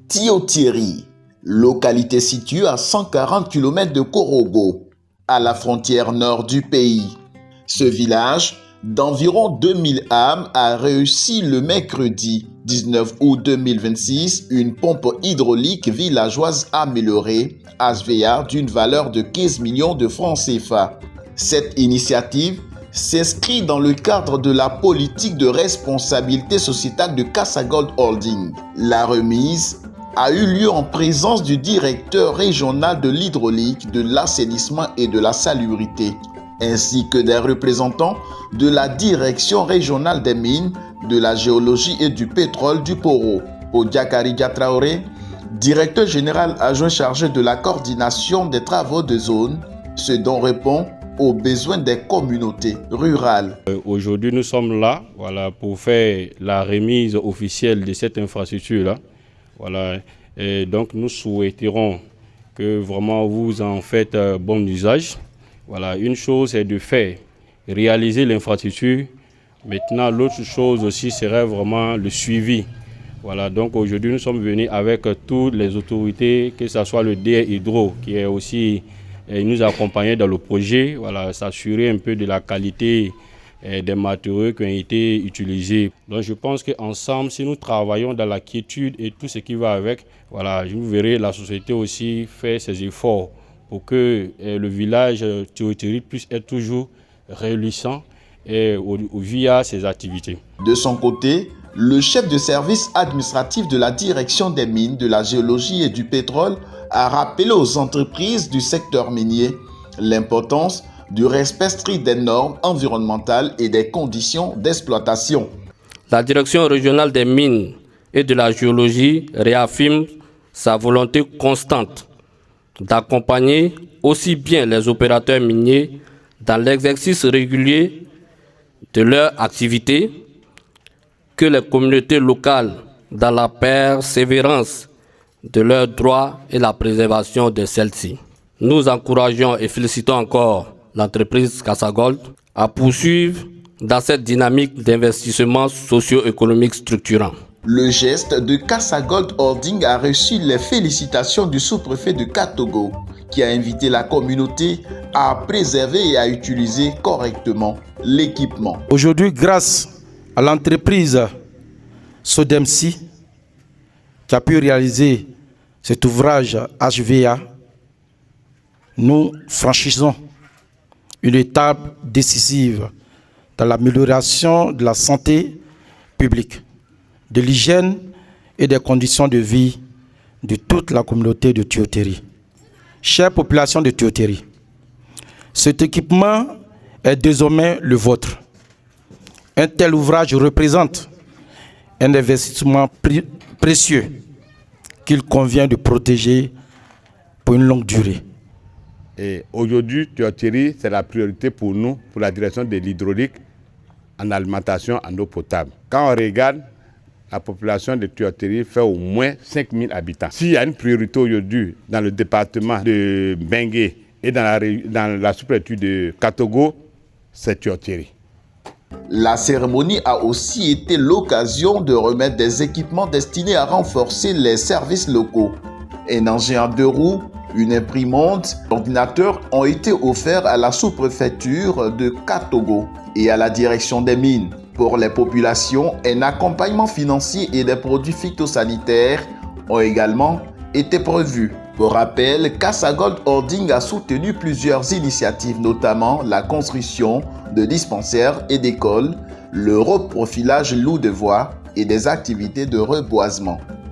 Tiotieri, localité située à 140 km de Korogo, à la frontière nord du pays. Ce village, d'environ 2000 âmes, a réussi le mercredi 19 août 2026 une pompe hydraulique villageoise améliorée, HVA, d'une valeur de 15 millions de francs CFA. Cette initiative s'inscrit dans le cadre de la politique de responsabilité sociétale de Casagold Holding. La remise a eu lieu en présence du directeur régional de l'hydraulique, de l'assainissement et de la salubrité, ainsi que des représentants de la direction régionale des mines, de la géologie et du pétrole du Poro. Odiakari Traoré, directeur général adjoint chargé de la coordination des travaux de zone, ce dont répond aux besoins des communautés rurales. Aujourd'hui, nous sommes là pour faire la remise officielle de cette infrastructure-là. Et donc, nous souhaiterons que vraiment vous en faites bon usage. Une chose est de faire, réaliser l'infrastructure. Maintenant, l'autre chose aussi serait vraiment le suivi. Donc aujourd'hui, nous sommes venus avec toutes les autorités, que ce soit le DR Hydro, qui est aussi nous accompagner dans le projet, s'assurer un peu de la qualité des matériaux qui ont été utilisés. Donc je pense qu'ensemble, si nous travaillons dans la quiétude et tout ce qui va avec, vous verrez la société aussi faire ses efforts pour que le village Tiotieri puisse être toujours réjouissant via ses activités. De son côté, le chef de service administratif de la direction des mines, de la géologie et du pétrole a rappelé aux entreprises du secteur minier l'importance du respect strict des normes environnementales et des conditions d'exploitation. La direction régionale des mines et de la géologie réaffirme sa volonté constante d'accompagner aussi bien les opérateurs miniers dans l'exercice régulier de leur activité que les communautés locales dans la persévérance de leurs droits et la préservation de celles-ci. Nous encourageons et félicitons encore l'entreprise Casagold à poursuivre dans cette dynamique d'investissement socio-économique structurant. Le geste de Casagold Holding a reçu les félicitations du sous-préfet de Katogo, qui a invité la communauté à préserver et à utiliser correctement l'équipement. Aujourd'hui, grâce à l'entreprise Sodemsi, qui a pu réaliser cet ouvrage HVA, nous franchissons une étape décisive dans l'amélioration de la santé publique, de l'hygiène et des conditions de vie de toute la communauté de Tiotieri. Chère population de Tiotieri, cet équipement est désormais le vôtre. Un tel ouvrage représente un investissement précieux qu'il convient de protéger pour une longue durée. Et aujourd'hui, Tiotieri, c'est la priorité pour nous, pour la direction de l'hydraulique en alimentation en eau potable. Quand on regarde, la population de Tiotieri fait au moins 5000 habitants. S'il y a une priorité aujourd'hui dans le département de Bengué et dans la sous-préfecture de Katogo, c'est Tiotieri. La cérémonie a aussi été l'occasion de remettre des équipements destinés à renforcer les services locaux. Un engin à 2 roues, une imprimante, ordinateurs ont été offerts à la sous-préfecture de Katogo et à la direction des mines. Pour les populations, un accompagnement financier et des produits phytosanitaires ont également été prévus. Pour rappel, Casagold Holding a soutenu plusieurs initiatives, notamment la construction de dispensaires et d'écoles, le reprofilage loup de voie et des activités de reboisement.